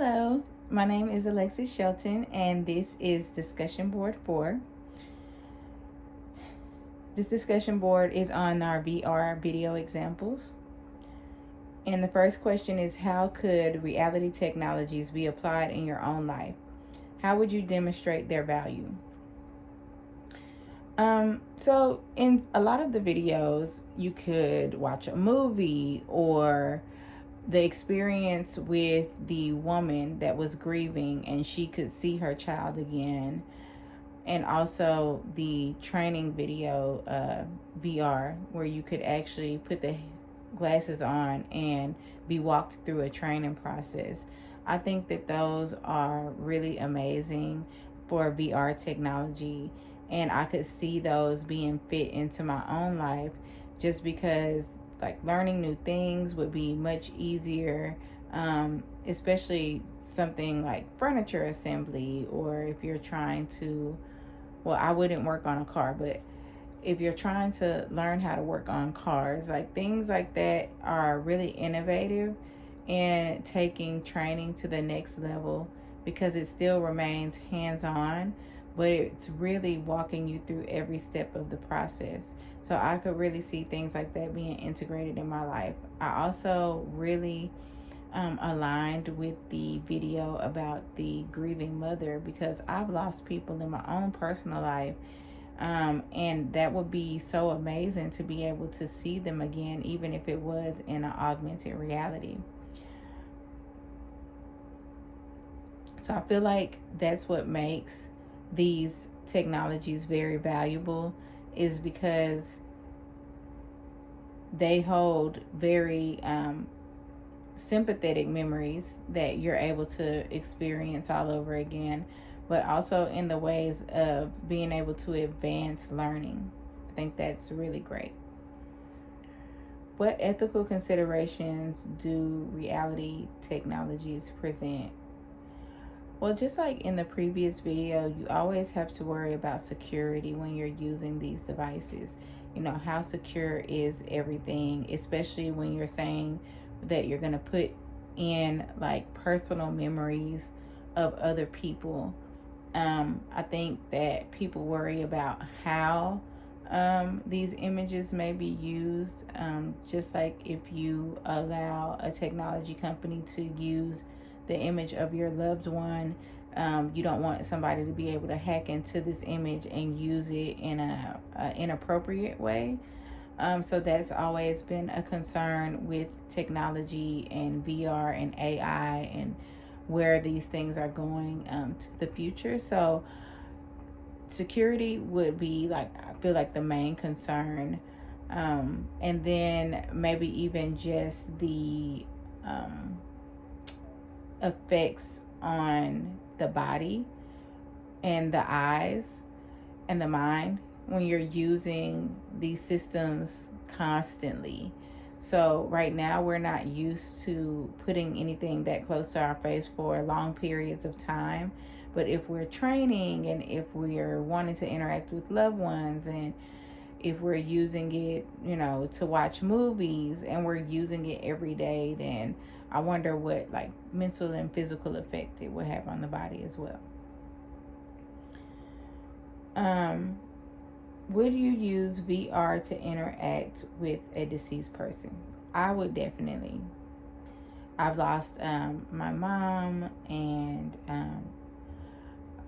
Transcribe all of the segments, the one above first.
Hello, my name is Alexis Shelton, and this is Discussion Board 4. This discussion board is on our VR video examples. And the first question is, how could reality technologies be applied in your own life? How would you demonstrate their value? So in a lot of the videos, you could watch a movie or the experience with the woman that was grieving and she could see her child again, and also the training video VR where you could actually put the glasses on and be walked through a training process. I think that those are really amazing for VR technology, and I could see those being fit into my own life just because like learning new things would be much easier, especially something like furniture assembly, or if you're trying to, well, I wouldn't work on a car, but if you're trying to learn how to work on cars, like things like that are really innovative and taking training to the next level because it still remains hands-on, but it's really walking you through every step of the process. So I could really see things like that being integrated in my life. I also really aligned with the video about the grieving mother because I've lost people in my own personal life. And that would be so amazing to be able to see them again, even if it was in an augmented reality. So I feel like that's what makes these technologies very valuable, is because they hold very sympathetic memories that you're able to experience all over again, but also in the ways of being able to advance learning. I think that's really great. What ethical considerations do reality technologies present? Well, just like in the previous video, you always have to worry about security when you're using these devices. You know, how secure is everything, especially when you're saying that you're going to put in like personal memories of other people. I think that people worry about how these images may be used, just like if you allow a technology company to use the image of your loved one, you don't want somebody to be able to hack into this image and use it in a inappropriate way. So that's always been a concern with technology and VR and AI and where these things are going to the future. So security would be like, I feel like the main concern. And then maybe even just the effects on the body and the eyes and the mind when you're using these systems constantly. So right now we're not used to putting anything that close to our face for long periods of time. But if we're training and if we're wanting to interact with loved ones, and if we're using it, you know, to watch movies and we're using it every day, then I wonder what like mental and physical effect it will have on the body as well. Would you use VR to interact with a deceased person? I would definitely. I've lost my mom, and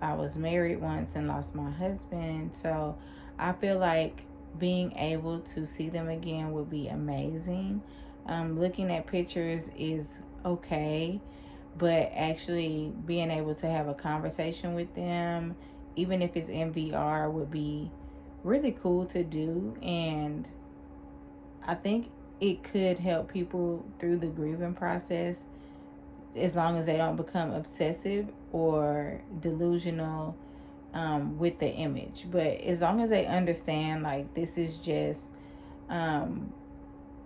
I was married once and lost my husband. So I feel like being able to see them again would be amazing. Looking at pictures is okay, but actually being able to have a conversation with them, even if it's in VR, would be really cool to do. And I think it could help people through the grieving process, as long as they don't become obsessive or delusional with the image. But as long as they understand, like, this is just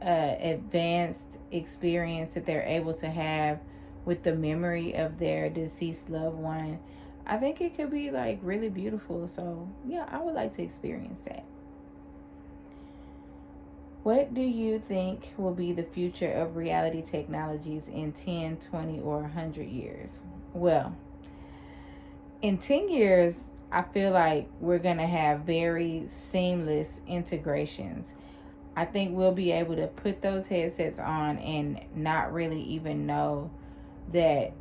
advanced experience that they're able to have with the memory of their deceased loved one, I think it could be like really beautiful. So yeah, I would like to experience that. What do you think will be the future of reality technologies in 10, 20, or 100 years? Well, in 10 years, I feel like we're going to have very seamless integrations. I think we'll be able to put those headsets on and not really even know that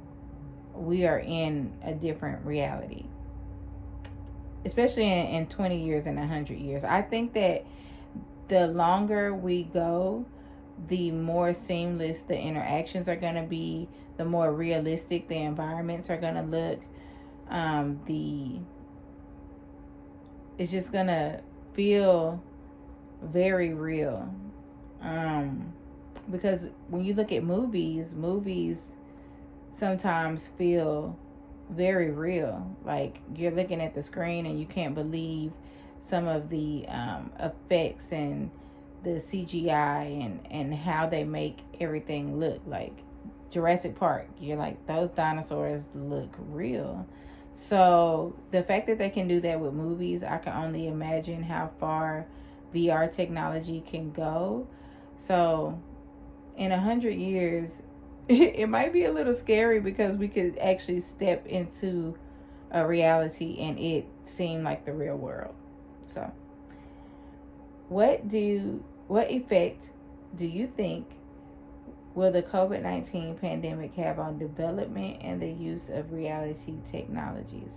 we are in a different reality, especially in 20 years and 100 years. I think that the longer we go, the more seamless the interactions are going to be, the more realistic the environments are going to look. The It's just going to feel very real. Because when you look at movies sometimes feel very real. Like you're looking at the screen and you can't believe some of the effects and the CGI and how they make everything look. Like Jurassic Park, you're like, those dinosaurs look real. So the fact that they can do that with movies, I can only imagine how far VR technology can go. So in 100 years, it might be a little scary because we could actually step into a reality and it seem like the real world. So what effect do you think will the COVID-19 pandemic have on development and the use of reality technologies?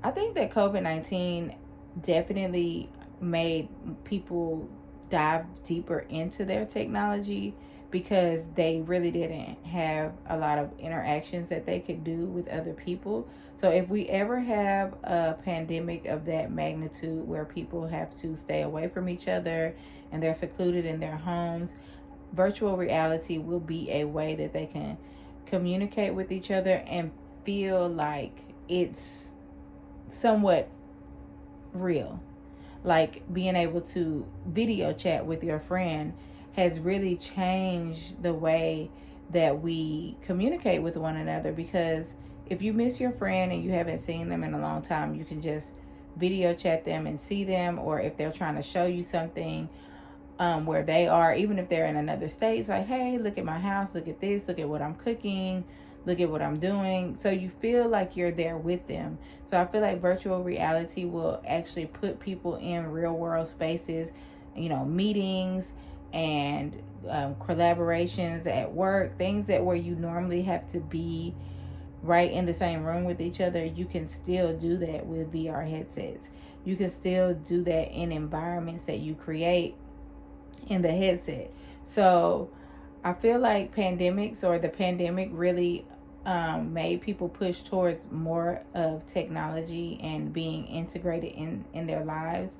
I think that COVID-19 definitely made people dive deeper into their technology because they really didn't have a lot of interactions that they could do with other people. So if we ever have a pandemic of that magnitude where people have to stay away from each other and they're secluded in their homes, virtual reality will be a way that they can communicate with each other and feel like it's somewhat real. Like being able to video chat with your friend has really changed the way that we communicate with one another, because if you miss your friend and you haven't seen them in a long time, you can just video chat them and see them. Or if they're trying to show you something where they are, even if they're in another state, it's like, hey, look at my house, look at this, look at what I'm cooking, look at what I'm doing. So you feel like you're there with them. So I feel like virtual reality will actually put people in real world spaces, meetings and collaborations at work, things that where you normally have to be right in the same room with each other. You can still do that with VR headsets. You can still do that in environments that you create in the headset. So I feel like the pandemic really made people push towards more of technology and being integrated in their lives,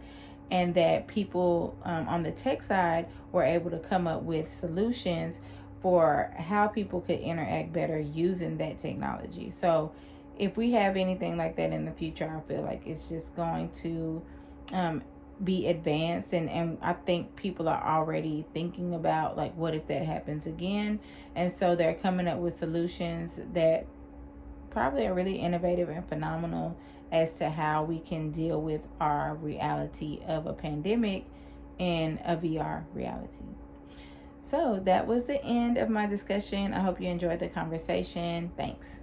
and that people on the tech side were able to come up with solutions for how people could interact better using that technology. So if we have anything like that in the future, I feel like it's just going to be advanced, and I think people are already thinking about, like, what if that happens again? And so they're coming up with solutions that probably are really innovative and phenomenal as to how we can deal with our reality of a pandemic in a VR reality. So that was the end of my discussion. I hope you enjoyed the conversation. Thanks.